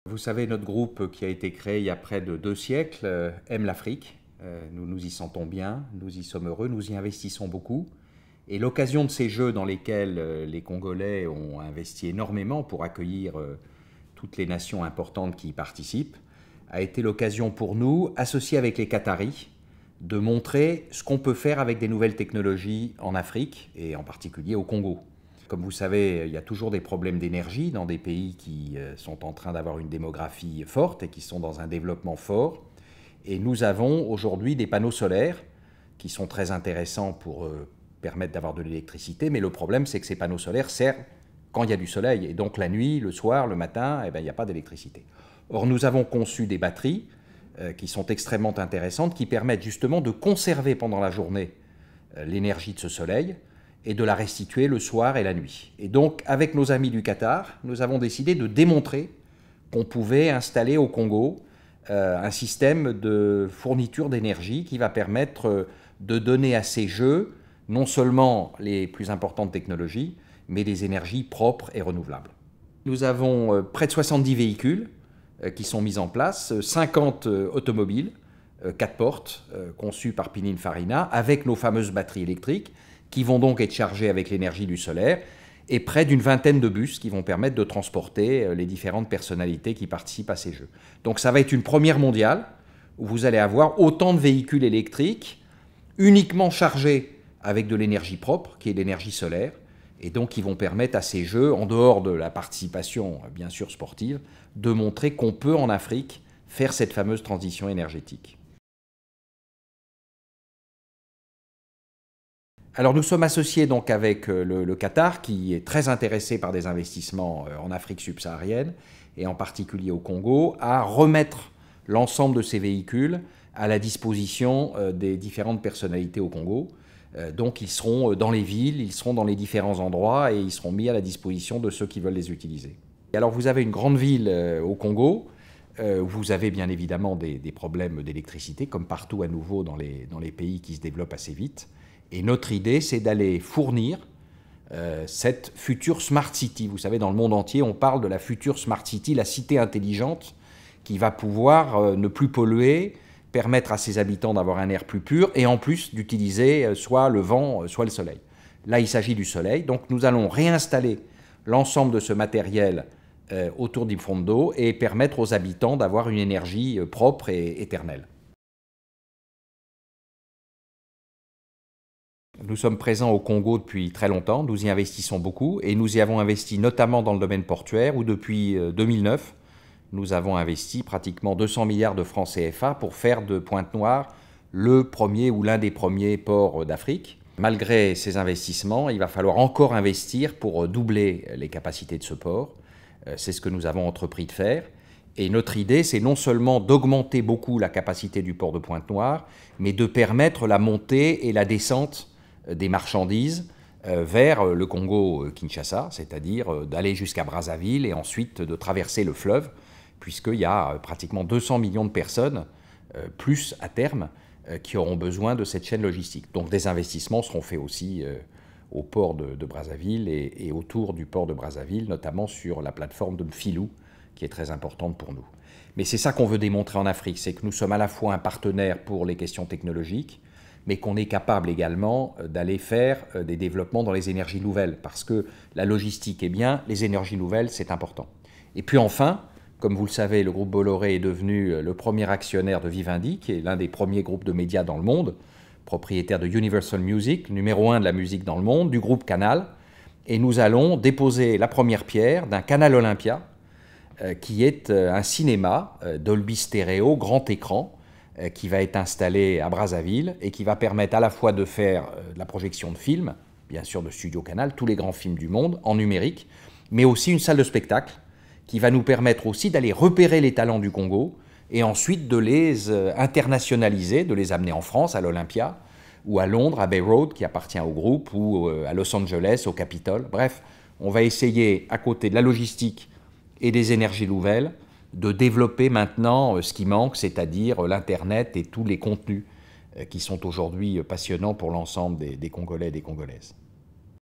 Vous savez, notre groupe qui a été créé il y a près de 2 siècles aime l'Afrique. Nous nous y sentons bien, nous y sommes heureux, nous y investissons beaucoup. Et l'occasion de ces Jeux dans lesquels les Congolais ont investi énormément pour accueillir toutes les nations importantes qui y participent, a été l'occasion pour nous, associés avec les Qataris, de montrer ce qu'on peut faire avec des nouvelles technologies en Afrique et en particulier au Congo. Comme vous savez, il y a toujours des problèmes d'énergie dans des pays qui sont en train d'avoir une démographie forte et qui sont dans un développement fort. Et nous avons aujourd'hui des panneaux solaires qui sont très intéressants pour permettre d'avoir de l'électricité. Mais le problème, c'est que ces panneaux solaires servent quand il y a du soleil. Et donc la nuit, le soir, le matin, il n'y a pas d'électricité. Or, nous avons conçu des batteries qui sont extrêmement intéressantes, qui permettent justement de conserver pendant la journée l'énergie de ce soleil et de la restituer le soir et la nuit. Et donc, avec nos amis du Qatar, nous avons décidé de démontrer qu'on pouvait installer au Congo un système de fourniture d'énergie qui va permettre de donner à ces Jeux non seulement les plus importantes technologies, mais des énergies propres et renouvelables. Nous avons près de 70 véhicules qui sont mis en place, 50 automobiles, 4 portes, conçues par Pininfarina, avec nos fameuses batteries électriques, qui vont donc être chargés avec l'énergie du solaire, et près d'une vingtaine de bus qui vont permettre de transporter les différentes personnalités qui participent à ces Jeux. Donc ça va être une première mondiale, où vous allez avoir autant de véhicules électriques, uniquement chargés avec de l'énergie propre, qui est l'énergie solaire, et donc qui vont permettre à ces Jeux, en dehors de la participation bien sûr sportive, de montrer qu'on peut en Afrique faire cette fameuse transition énergétique. Alors nous sommes associés donc avec le Qatar qui est très intéressé par des investissements en Afrique subsaharienne et en particulier au Congo, à remettre l'ensemble de ces véhicules à la disposition des différentes personnalités au Congo. Donc ils seront dans les villes, ils seront dans les différents endroits et ils seront mis à la disposition de ceux qui veulent les utiliser. Et alors vous avez une grande ville au Congo, où vous avez bien évidemment des problèmes d'électricité, comme partout à nouveau dans les pays qui se développent assez vite. Et notre idée, c'est d'aller fournir cette future Smart City. Vous savez, dans le monde entier, on parle de la future Smart City, la cité intelligente, qui va pouvoir ne plus polluer, permettre à ses habitants d'avoir un air plus pur, et en plus d'utiliser soit le vent, soit le soleil. Là, il s'agit du soleil, donc nous allons réinstaller l'ensemble de ce matériel autour d'Imfondo et permettre aux habitants d'avoir une énergie propre et éternelle. Nous sommes présents au Congo depuis très longtemps, nous y investissons beaucoup et nous y avons investi notamment dans le domaine portuaire où depuis 2009, nous avons investi pratiquement 200 milliards de francs CFA pour faire de Pointe-Noire le premier ou l'un des premiers ports d'Afrique. Malgré ces investissements, il va falloir encore investir pour doubler les capacités de ce port. C'est ce que nous avons entrepris de faire. Et notre idée, c'est non seulement d'augmenter beaucoup la capacité du port de Pointe-Noire, mais de permettre la montée et la descente des marchandises vers le Congo-Kinshasa, c'est-à-dire d'aller jusqu'à Brazzaville et ensuite de traverser le fleuve, puisqu'il y a pratiquement 200 millions de personnes, plus à terme, qui auront besoin de cette chaîne logistique. Donc des investissements seront faits aussi au port de Brazzaville et autour du port de Brazzaville, notamment sur la plateforme de Mfilou, qui est très importante pour nous. Mais c'est ça qu'on veut démontrer en Afrique, c'est que nous sommes à la fois un partenaire pour les questions technologiques, mais qu'on est capable également d'aller faire des développements dans les énergies nouvelles, parce que la logistique est bien, les énergies nouvelles, c'est important. Et puis enfin, comme vous le savez, le groupe Bolloré est devenu le premier actionnaire de Vivendi, qui est l'un des premiers groupes de médias dans le monde, propriétaire de Universal Music, numéro 1 de la musique dans le monde, du groupe Canal, et nous allons déposer la première pierre d'un Canal Olympia, qui est un cinéma Dolby Stereo, grand écran, qui va être installé à Brazzaville et qui va permettre à la fois de faire de la projection de films, bien sûr de Studio Canal, tous les grands films du monde, en numérique, mais aussi une salle de spectacle qui va nous permettre aussi d'aller repérer les talents du Congo et ensuite de les internationaliser, de les amener en France, à l'Olympia, ou à Londres, à Bay Road, qui appartient au groupe, ou à Los Angeles, au Capitole. Bref, on va essayer, à côté de la logistique et des énergies nouvelles, de développer maintenant ce qui manque, c'est-à-dire l'Internet et tous les contenus qui sont aujourd'hui passionnants pour l'ensemble des Congolais et des Congolaises.